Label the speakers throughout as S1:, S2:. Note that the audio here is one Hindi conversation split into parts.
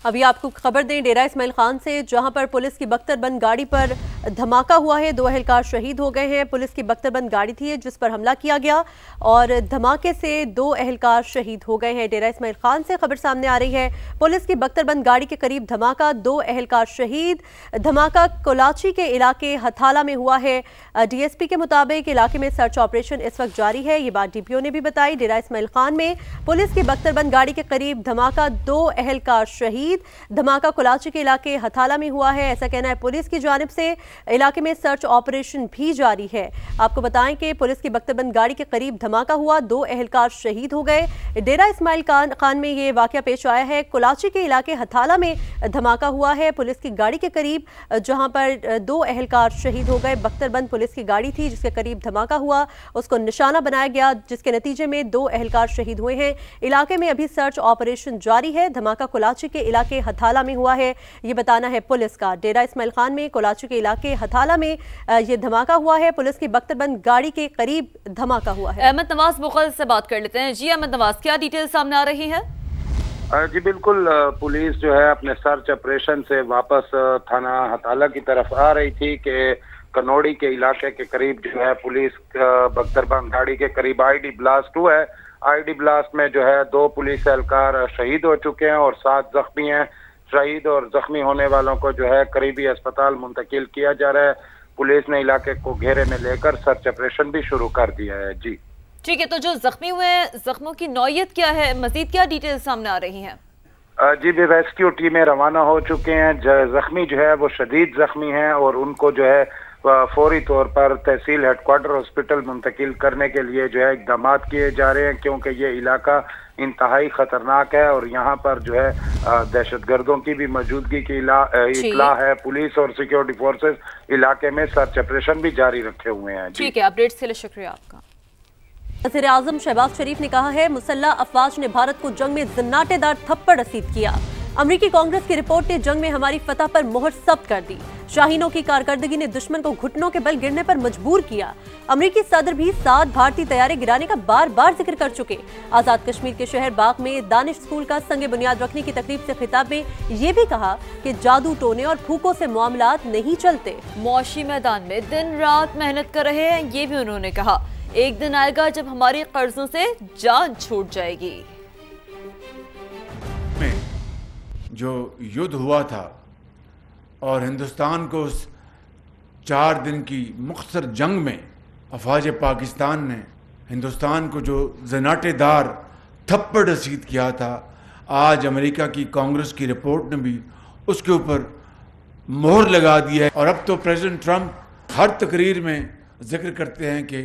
S1: अभी आपको खबर दें डेरा इस्माइल खान से, जहां पर पुलिस की बख्तरबंद गाड़ी पर धमाका हुआ है। 2 अहलकार शहीद हो गए हैं। पुलिस की बख्तरबंद गाड़ी थी जिस पर हमला किया गया और धमाके से 2 अहलकार शहीद हो गए हैं। डेरा इस्माइल खान से खबर सामने आ रही है, पुलिस की बख्तरबंद गाड़ी के करीब धमाका, 2 अहलकार शहीद। धमाका कोलाची के इलाके हथाला में हुआ है। डीएसपी के मुताबिक इलाके में सर्च ऑपरेशन इस वक्त जारी है। ये बात डीपीओ ने भी बताई। डेरा इस्माइल खान में पुलिस की बख्तरबंद गाड़ी के करीब धमाका, 2 अहलकार शहीद। धमाका कोलाची के इलाके हथाला में हुआ है, ऐसा कहना है पुलिस की जानिब से। इलाके में सर्च ऑपरेशन भी जारी है। आपको बताएं कि पुलिस की बख्तरबंद गाड़ी के करीब धमाका हुआ, 2 अहलकार शहीद हो गए। डेरा इस्माइल खान में ये वाकया पेश आया है। कोलाची के इलाके हथाला में धमाका हुआ है पुलिस की गाड़ी के करीब, जहां पर 2 अहलकार शहीद हो गए। बख्तरबंद पुलिस की गाड़ी थी जिसके करीब धमाका हुआ, उसको निशाना बनाया गया, जिसके नतीजे में 2 अहलकार शहीद हुए हैं। इलाके में अभी सर्च ऑपरेशन जारी है। धमाका कोलाची के इलाके हथाला में हुआ है, ये बताना है पुलिस का। डेरा इस्माइल खान में कोलाची के इलाके हथाला में ये धमाका हुआ है। पुलिस की बख्तरबंद गाड़ी के करीब धमाका हुआ है।
S2: अहमद नवाज मुगल से बात कर लेते हैं। जी अहमद नवाज, क्या डिटेल सामने आ रही है?
S3: जी बिल्कुल, पुलिस जो है अपने सर्च ऑपरेशन से वापस थाना हथाला की तरफ आ रही थी कि कनौड़ी के इलाके के करीब जो है पुलिस बख्तरबंद गाड़ी के करीब आईडी ब्लास्ट हुआ है। आईडी ब्लास्ट में जो है 2 पुलिस एहलकार शहीद हो चुके हैं और 7 जख्मी हैं। शहीद और जख्मी होने वालों को जो है करीबी अस्पताल मुंतकिल किया जा रहा है। पुलिस ने इलाके को घेरे में लेकर सर्च ऑपरेशन भी शुरू कर दिया है। जी
S2: ठीक है, तो जो जख्मी हुए हैं, जख्मों की नौयत क्या है, मजीद क्या डिटेल सामने आ रही हैं?
S3: जी भी रेस्क्यू टीमें रवाना हो चुके हैं। जख्मी जो है वो शदीद जख्मी हैं और उनको जो है फौरी तौर पर तहसील हेडक्वार्टर हॉस्पिटल मुंतकिल करने के लिए जो है इकदाम किए जा रहे हैं, क्योंकि ये इलाका इंतहाई खतरनाक है और यहाँ पर जो है दहशतगर्दों की भी मौजूदगी की इतला है। पुलिस और सिक्योरिटी फोर्सेस इलाके में सर्च ऑपरेशन भी जारी रखे हुए हैं।
S2: ठीक है, अपडेट्स के लिए शुक्रिया आपका।
S1: वज़ीर आज़म शहबाज शरीफ ने कहा है, मुसल्लह अफवाज ने भारत को जंग में जन्नाटेदार थप्पड़ रसीद किया। अमरीकी कांग्रेस की रिपोर्ट ने जंग में हमारी फतह पर मोहर सब्त कर दी। शाहीनों की कारकर्दगी ने दुश्मन को घुटनों के बल गिरने पर मजबूर किया। अमरीकी सदर भी 7 भारतीय तैयारे गिराने का बार बार जिक्र कर चुके। आजाद कश्मीर के शहर बाग में दानिश स्कूल का संग बुनियाद रखने की तकरीब से खिताब में ये भी कहा कि जादू टोने और फूकों से मामलात नहीं चलते।
S2: मुआशी मैदान में दिन रात मेहनत कर रहे हैं, ये भी उन्होंने कहा। एक दिन आएगा जब हमारी कर्जों से जान छूट जाएगी।
S4: जो युद्ध हुआ था और हिंदुस्तान को उस 4 दिन की मुख्तसर जंग में अफवाज पाकिस्तान ने हिंदुस्तान को जो जनाटेदार थप्पड़ रसीद किया था, आज अमेरिका की कांग्रेस की रिपोर्ट ने भी उसके ऊपर मोहर लगा दी है। और अब तो प्रेसिडेंट ट्रंप हर तकरीर में जिक्र करते हैं कि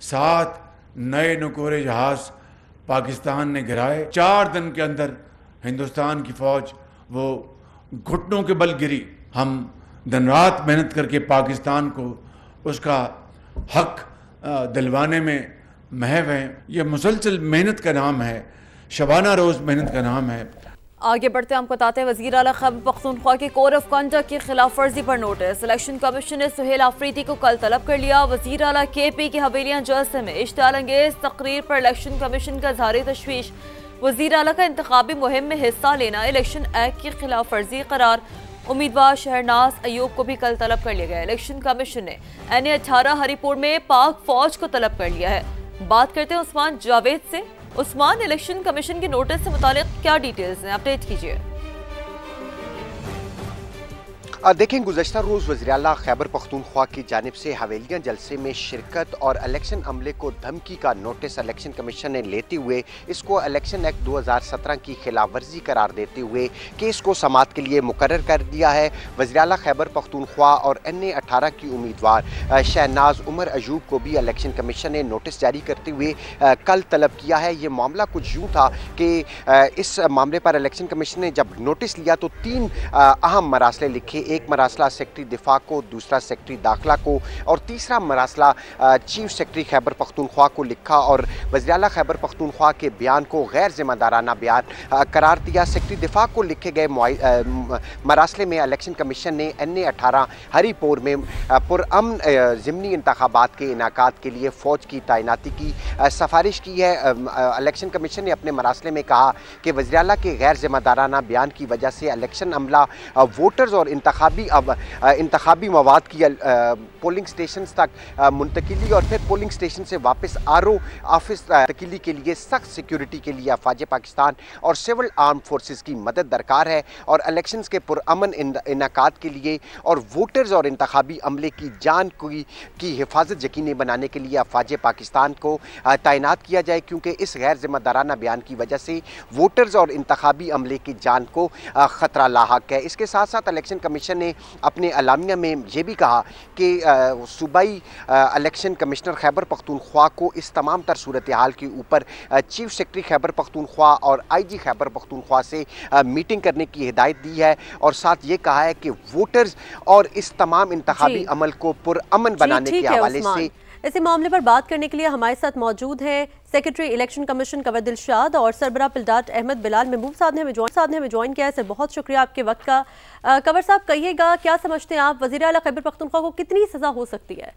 S4: 7 नए नकोरे जहाज पाकिस्तान ने गिराए। 4 दिन के अंदर हिंदुस्तान की फौज वो घुटनों के बल गिरी। हम दिन रात मेहनत करके पाकिस्तान को उसका हक दिलवाने में महव हैं। ये मुसलसल मेहनत का नाम है, शबाना रोज़ मेहनत का नाम है।
S2: आगे बढ़ते हम बताते हैं, वज़ीर आला खैबर पख्तूनख्वा के कोड ऑफ कंडक्ट की खिलाफ वर्जी पर नोटिस। इलेक्शन कमीशन ने सुहेल आफरीदी को कल तलब कर लिया। वज़ीर आला KP की हवेलियां जलसे में इश्तियाल अंगेज तकरीर पर इलेक्शन कमीशन का इज़हार तशवीश। वज़ीर आला का इंतखाबी मुहिम में हिस्सा लेना इलेक्शन एक्ट की खिलाफ वर्जी करार। उम्मीदवार शहरनाज अयूब को भी कल तलब कर लिया गया। इलेक्शन कमीशन ने NA-18 हरिपुर में पाक फौज को तलब कर लिया है। बात करते हैं उस्मान जावेद से। उस्मान, इलेक्शन कमीशन के नोटिस से मुतालिक क्या डिटेल्स हैं, अपडेट कीजिए।
S5: देखें, गुज़श्ता रोज़ वज़ीर आला खैबर पख्तूनख्वा की जानिब से हवेलियाँ जलसे में शिरकत और इलेक्शन अमले को धमकी का नोटिस इलेक्शन कमीशन ने लेते हुए इसको इलेक्शन एक्ट 2017 की खिलाफ वर्जी करार देते हुए केस को समाअत के लिए मुकर्रर कर दिया है। वज़ीर आला खैबर पख्तूनख्वा और NA-18 की उम्मीदवार शहनाज उमर अयूब को भी इलेक्शन कमीशन ने नोटिस जारी करते हुए कल तलब किया है। ये मामला कुछ यूँ था कि इस मामले पर इलेक्शन कमीशन ने जब नोटिस लिया तो 3 अहम मरासले लिखे। एक मरासला सेक्रेटरी दिफा को, दूसरा सेक्रेटरी दाखिला को और तीसरा मरासला चीफ सेक्रेटरी खैबर पख्तूनख्वा को लिखा और वज़ीर आला खैबर पख्तूनख्वा के बयान को गैर जिम्मेदाराना बयान करार दिया। सेक्रेटरी दिफा को लिखे गए मरासले में इलेक्शन कमीशन ने NA-18 हरीपुर में पुरअमन ज़िमनी इंतखाबात के इनाकात के लिए फ़ौज की तैनाती की सिफारिश की है। इलेक्शन कमीशन ने अपने मरासले में कहा कि वज़ीर आला के गैर जिम्मेदाराना बयान की वजह से इलेक्शन अमला वोटर्स और इंतखाबी मवाद की पोलिंग स्टेशन तक मुंतकिली और फिर पोलिंग स्टेशन से वापस RO ऑफिस तकीली के लिए सख्त सिक्योरिटी के लिए अफवाज पाकिस्तान और सिविल आर्म फोर्सेस की मदद दरकार है और इलेक्शंस के पुरअमन इनाकात के लिए और वोटर्स और इंतखाबी अमले की जान की हिफाजत यकीनी बनाने के लिए अफवाज पाकिस्तान को तैनात किया जाए, क्योंकि इस गैर जिम्मेदाराना बयान की वजह से वोटर्स और इंतखाबी अमले की जान को ख़तरा लाहक है। इसके साथ साथ इलेक्शन कमीशन ने अपने अलामिया में यह भी कहा कि सूबाई इलेक्शन कमिश्नर खैबर पख्तूनख्वा को इस तमाम तर सूरत हाल के ऊपर चीफ सेक्रेटरी खैबर पख्तूनख्वा और IG खैबर पख्तूनख्वा से मीटिंग करने की हिदायत दी है और साथ ये कहा है कि वोटर्स और इस तमाम इंतखाबी अमल को पुरअमन बनाने के हवाले से
S1: इसी मामले पर बात करने के लिए हमारे साथ मौजूद है secretary election commission Kanwar Dilshad और सरबराह पिलडाट अहमद बिलाल महबूब साहब ने हमें ज्वाइन किया है। सर बहुत शुक्रिया आपके वक्त का। कंवर साहब कहिएगा, क्या समझते हैं आप, वज़ीर आला खैबर पख्तूनख्वा को कितनी सजा हो सकती है?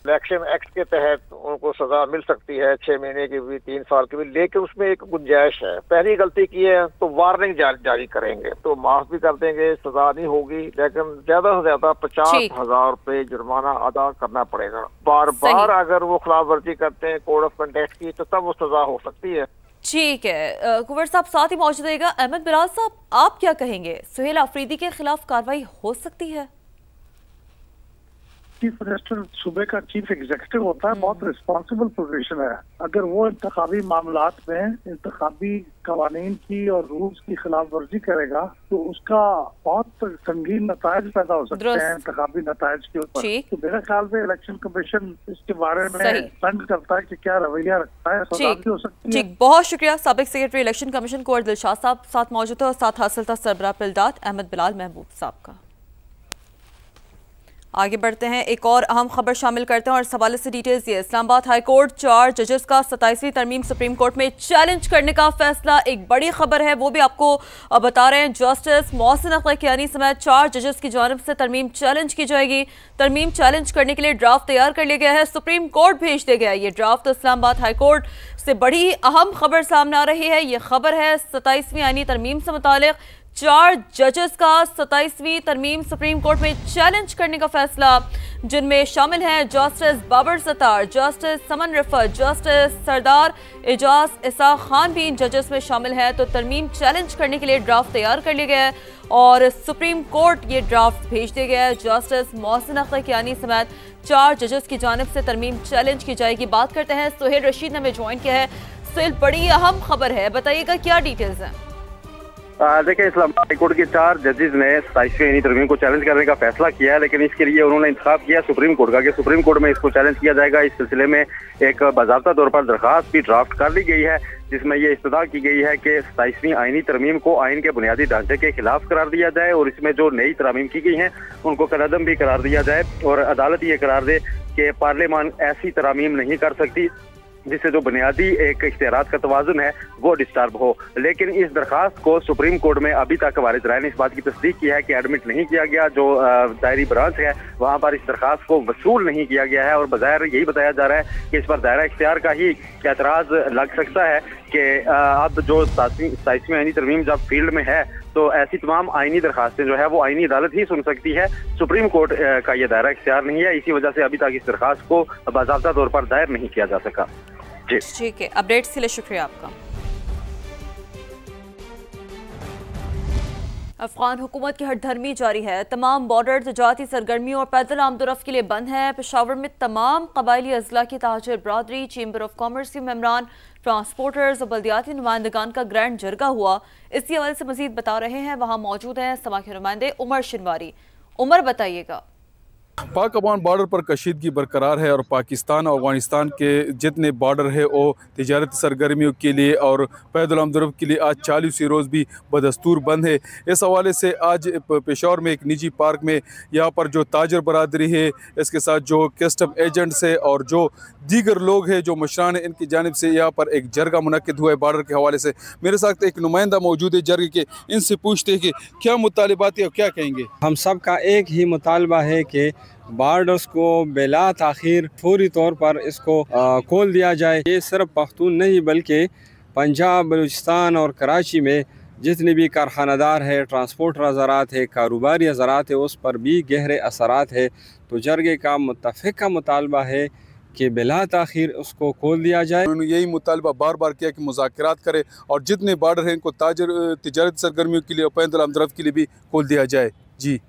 S6: इलेक्शन एक्ट के तहत उनको सजा मिल सकती है 6 महीने की भी, 3 साल की भी, लेकिन उसमें एक गुंजाइश है। पहली गलती की है तो वार्निंग जारी करेंगे तो माफ भी कर देंगे, सजा नहीं होगी, लेकिन ज्यादा से ज्यादा 50,000 रुपए जुर्माना अदा करना पड़ेगा। बार बार अगर वो खिलाफ वर्जी करते हैं कोड ऑफ कंडक्ट की तो तब वो सजा हो सकती है।
S2: ठीक है, कुंवर साहब साथ ही मौजूद रहेगा। अहमद बिलाल साहब, आप क्या कहेंगे, सुहेल आफरीदी के खिलाफ कार्रवाई हो सकती है?
S7: चीफ मिनिस्टर सूबे का चीफ एग्जीक्यूटिव होता है, बहुत रिस्पॉन्सिबल पोजीशन है। अगर वो इंतखाबी मामलात में इंतखाबी कवानीन की और रूल्स की खिलाफ वर्जी करेगा तो उसका बहुत संगीन नतायज पैदा हो सकते हैं इंतखाबी नतायज के ऊपर। तो मेरे ख्याल में इलेक्शन कमीशन इसके बारे में फंड करता है कि क्या रवैया रखता है, सजा भी हो सकती है।
S2: बहुत शुक्रिया। साबिक secretary election commission Kanwar Dilshad साहब साथ मौजूद है और साथ हासिल था सरबराह पिलडाट अहमद बिलाल महबूब साहब का। आगे बढ़ते हैं, एक और अहम खबर शामिल करते हैं और इस हवाले से डिटेल्स ये। इस्लामाबाद हाई कोर्ट 4 जजेस का 27वीं तरमीम सुप्रीम कोर्ट में चैलेंज करने का फैसला, एक बड़ी खबर है, वो भी आपको बता रहे हैं। जस्टिस मोहसिन अख्तर कियानी समेत 4 जजेस की जानिब से तरमीम चैलेंज की जाएगी। तरमीम चैलेंज करने के लिए ड्राफ्ट तैयार कर लिया गया है, सुप्रीम कोर्ट भेज दिया गया है ये ड्राफ्ट। तो इस्लामाबाद हाई कोर्ट से बड़ी अहम खबर सामने आ रही है। ये खबर है 27वीं आईनी तरमीम से मुतालिक 4 जजेस का 27वीं तरमीम सुप्रीम कोर्ट में चैलेंज करने का फैसला, जिनमें शामिल हैं जस्टिस बाबर सत्तार, जस्टिस समन रिफत, जस्टिस सरदार एजाज इसा खान भी इन जजेस में शामिल हैं। तो तरमीम चैलेंज करने के लिए ड्राफ्ट तैयार कर लिया गया है और सुप्रीम कोर्ट ये ड्राफ्ट भेज दिया गया है। जस्टिस मोहसिन अख्तर कियानी समेत 4 जजेस की जानिब से तरमीम चैलेंज की जाएगी। बात करते हैं, सुहेल रशीद ने हमें ज्वाइन किया है। सुहेल, बड़ी अहम खबर है, बताइएगा क्या डिटेल्स हैं?
S8: देखिए, इस्लामाबाद हाई कोर्ट के 4 जजेस ने 27वीं तरमीम को चैलेंज करने का फैसला किया है, लेकिन इसके लिए उन्होंने इंतखाब किया सुप्रीम कोर्ट का कि सुप्रीम कोर्ट में इसको चैलेंज किया जाएगा। इस सिलसिले में एक बाज़ाब्ता तौर पर दरखास्त भी ड्राफ्ट कर ली गई है, जिसमें यह इस्तदा की गई है कि 27वीं आईनी तरमीम को आइन के बुनियादी ढांचे के खिलाफ करार दिया जाए और इसमें जो नई तरमीम की गई हैं उनको कदम भी करार दिया जाए और अदालत ये करार दे कि पार्लियामान ऐसी तरमीम नहीं कर सकती जिससे जो बुनियादी एक इख्तियारात का तवाज़ुन है वो डिस्टर्ब हो। लेकिन इस दरखास्त को सुप्रीम कोर्ट में अभी तक वारिस राय ने इस बात की तस्दीक की है कि एडमिट नहीं किया गया। जो दायरी ब्रांच है वहाँ पर इस दरखास्त को वसूल नहीं किया गया है और बज़ाहिर यही बताया जा रहा है कि इस पर दायरा इख्तियार का ही एतराज़ लग सकता है कि अब जो 27वीं आईनी तरमीम जब फील्ड में है तो ऐसी तमाम आईनी दरखास्तें जो है वो आईनी अदालत ही सुन सकती है, सुप्रीम कोर्ट का यह दायरा इख्तियार नहीं है। इसी वजह से अभी तक इस दरखास्त को बाज़ाब्ता तौर पर दायर नहीं किया जा सका। जी
S2: ठीक है, अपडेट्स के लिए शुक्रिया आपका। अफगान हुकूमत की हटधर्मी जारी है, तमाम बॉर्डर तजारती सरगर्मियों और पैदल आमदोरफ्त के लिए बंद है। पेशावर में तमाम कबायली अजला की ताजिर बरादरी, चैम्बर ऑफ कॉमर्स के मेम्बरान, ट्रांसपोर्टर्स और बल्दियाती नुमाइंदगान का ग्रैंड जरगा हुआ। इसी हवाले से मजीद बता रहे हैं, वहाँ मौजूद हैं समा के नुमाइंदे उमर शिनवारी। उमर, बताइएगा।
S9: पाक अफगान बॉर्डर पर कशीदगी बरकरार है और पाकिस्तान और अफगानिस्तान के जितने बॉर्डर है वो तिजारती सरगर्मियों के लिए और पैदल आमदरफ्त के लिए आज 40 रोज़ भी बदस्तूर बंद है। इस हवाले से आज पेशावर में एक निजी पार्क में यहाँ पर जो ताजर बरादरी है, इसके साथ जो कस्टम एजेंट्स है और जो दीगर लोग हैं जो मशरान है, इनकी जानिब से यहाँ पर एक जरगा मुनक्किद हुआ है बॉर्डर के हवाले से। मेरे साथ एक नुमाइंदा मौजूद है जरगे के, इनसे पूछते हैं कि क्या मुतालिबात है और क्या कहेंगे।
S10: हम सब का एक ही मुतालबा है कि बॉर्डर्स को बिला ताख़ीर फौरी तौर पर इसको खोल दिया जाए। ये सिर्फ पख्तून नहीं बल्कि पंजाब, बलूचिस्तान और कराची में जितने भी कारखानादार है, ट्रांसपोर्टर हज़रात है, कारोबारी हज़रात है, उस पर भी गहरे असरात है। तो जरगे का मुत्तफ़िक़ा मुतालबा है कि बिला ताख़ीर उसको खोल दिया जाए।
S9: उन्होंने यही मुतालबा बार बार किया कि मुज़ाकरात करे और जितने बॉर्डर हैं इनको तिजारती सरगर्मियों के लिए और पैदल आमदरफ्त के लिए भी खोल दिया जाए। जी।